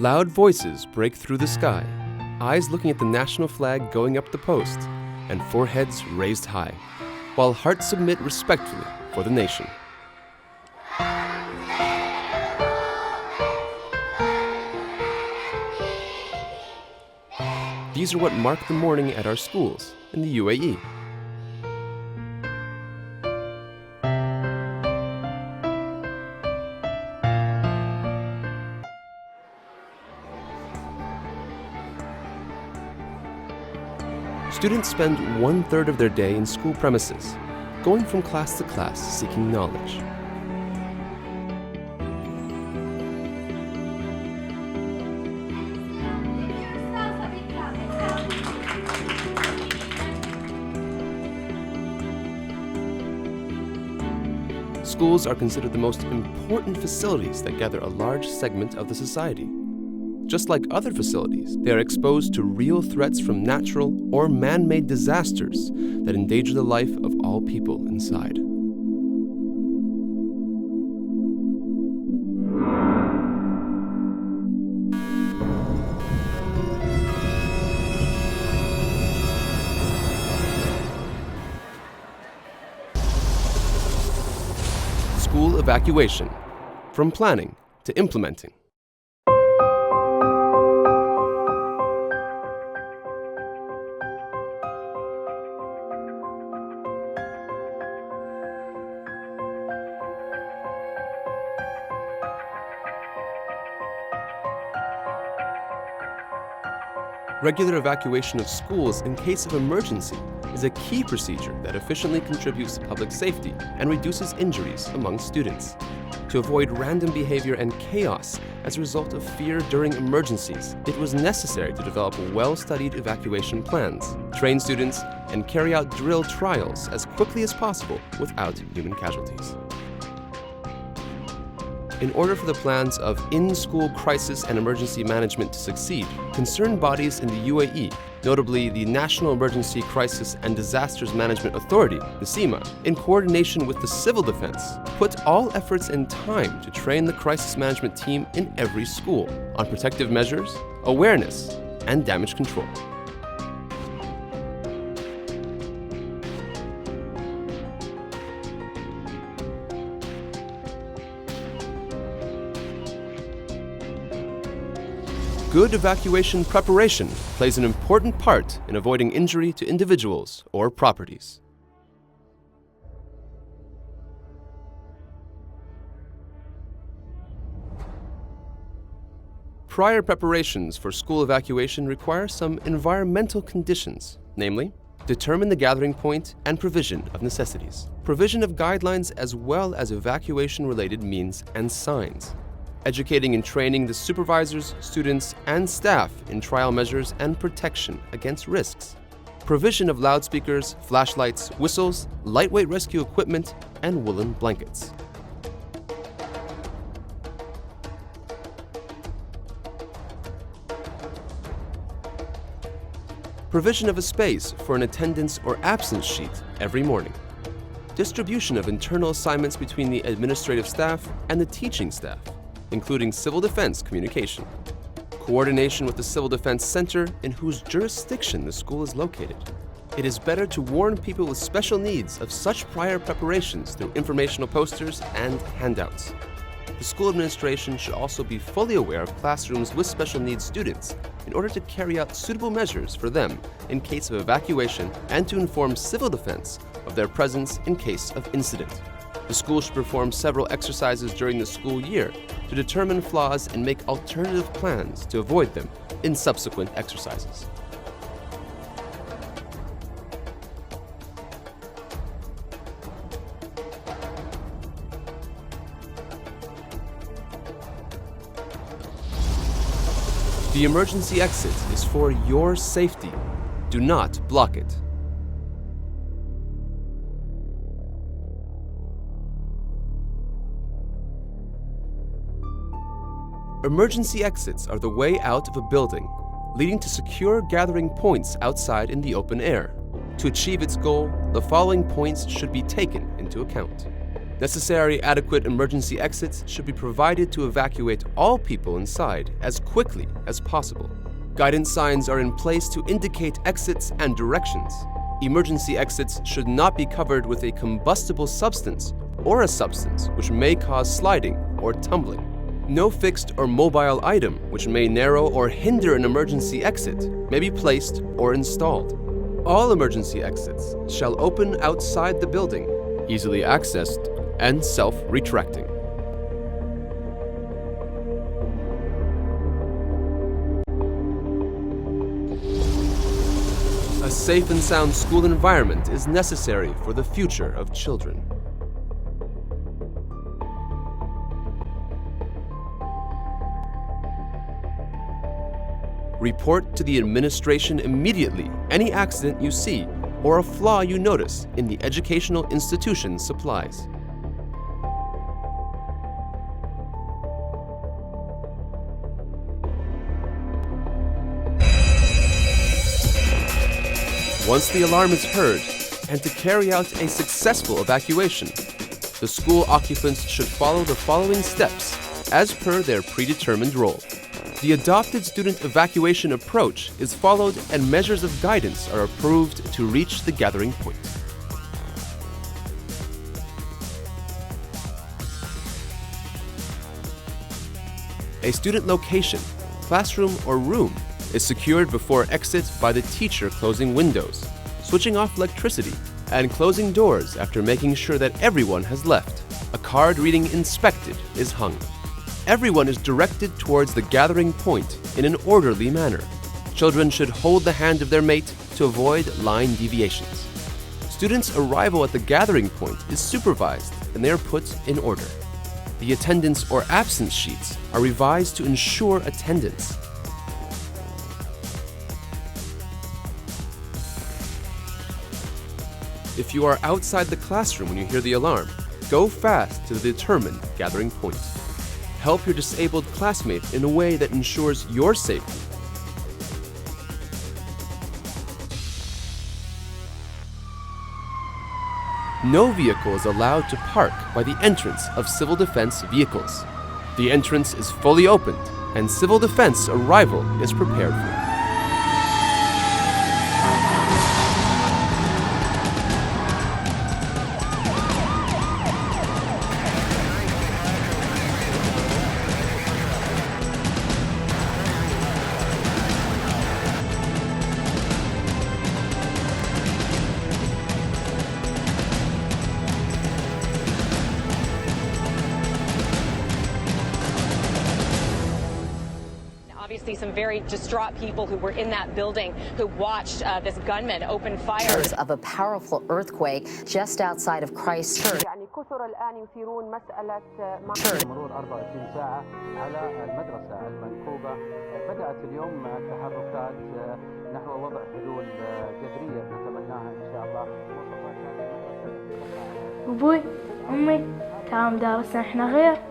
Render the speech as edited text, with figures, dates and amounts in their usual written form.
Loud voices break through the sky, eyes looking at the national flag going up the post, and foreheads raised high, while hearts submit respectfully for the nation. These are what mark the morning at our schools in the UAE. Students spend 1/3 of their day in school premises, going from class to class seeking knowledge. Schools are considered the most important facilities that gather a large segment of the society. Just like other facilities, they are exposed to real threats from natural or man-made disasters that endanger the life of all people inside. School evacuation, from planning to implementing. Regular evacuation of schools in case of emergency is a key procedure that efficiently contributes to public safety and reduces injuries among students. To avoid random behavior and chaos as a result of fear during emergencies, it was necessary to develop well-studied evacuation plans, train students, and carry out drill trials as quickly as possible without human casualties. In order for the plans of in-school crisis and emergency management to succeed, concerned bodies in the UAE, notably the National Emergency Crisis and Disasters Management Authority, the SEMA, in coordination with the civil defense, put all efforts and time to train the crisis management team in every school on protective measures, awareness, and damage control. Good evacuation preparation plays an important part in avoiding injury to individuals or properties. Prior preparations for school evacuation require some environmental conditions, namely, determine the gathering point and provision of necessities, provision of guidelines as well as evacuation-related means and signs, educating and training the supervisors, students, and staff in trial measures and protection against risks, provision of loudspeakers, flashlights, whistles, lightweight rescue equipment, and woolen blankets. Provision of a space for an attendance or absence sheet every morning. Distribution of internal assignments between the administrative staff and the teaching staff, including civil defense communication. Coordination with the Civil Defense Center in whose jurisdiction the school is located. It is better to warn people with special needs of such prior preparations through informational posters and handouts. The school administration should also be fully aware of classrooms with special needs students in order to carry out suitable measures for them in case of evacuation and to inform civil defense of their presence in case of incident. The school should perform several exercises during the school year to determine flaws and make alternative plans to avoid them in subsequent exercises. The emergency exit is for your safety. Do not block it. Emergency exits are the way out of a building, leading to secure gathering points outside in the open air. To achieve its goal, the following points should be taken into account. Necessary adequate emergency exits should be provided to evacuate all people inside as quickly as possible. Guidance signs are in place to indicate exits and directions. Emergency exits should not be covered with a combustible substance or a substance which may cause sliding or tumbling. No fixed or mobile item which may narrow or hinder an emergency exit may be placed or installed. All emergency exits shall open outside the building, easily accessed and self-retracting. A safe and sound school environment is necessary for the future of children. Report to the administration immediately any accident you see or a flaw you notice in the educational institution's supplies. Once the alarm is heard, and to carry out a successful evacuation, the school occupants should follow the following steps as per their predetermined role. The adopted student evacuation approach is followed and measures of guidance are approved to reach the gathering point. A student location, classroom, or room is secured before exit by the teacher closing windows, switching off electricity, and closing doors after making sure that everyone has left. A card reading "Inspected" is hung. Everyone is directed towards the gathering point in an orderly manner. Children should hold the hand of their mate to avoid line deviations. Students' arrival at the gathering point is supervised and they are put in order. The attendance or absence sheets are revised to ensure attendance. If you are outside the classroom when you hear the alarm, go fast to the determined gathering point. Help your disabled classmate in a way that ensures your safety. No vehicle is allowed to park by the entrance of civil defense vehicles. The entrance is fully opened and civil defense arrival is prepared for. Obviously, some very distraught people who were in that building who watched this gunman open fire. Of a powerful earthquake just outside of Christchurch. مرور 24 ساعة على المدرسة المنكوبة بدأت اليوم التحركات نحو وضع حلول جذرية نتمناها إن شاء الله. أبوي أمي تعالوا مدارسنا إحنا غير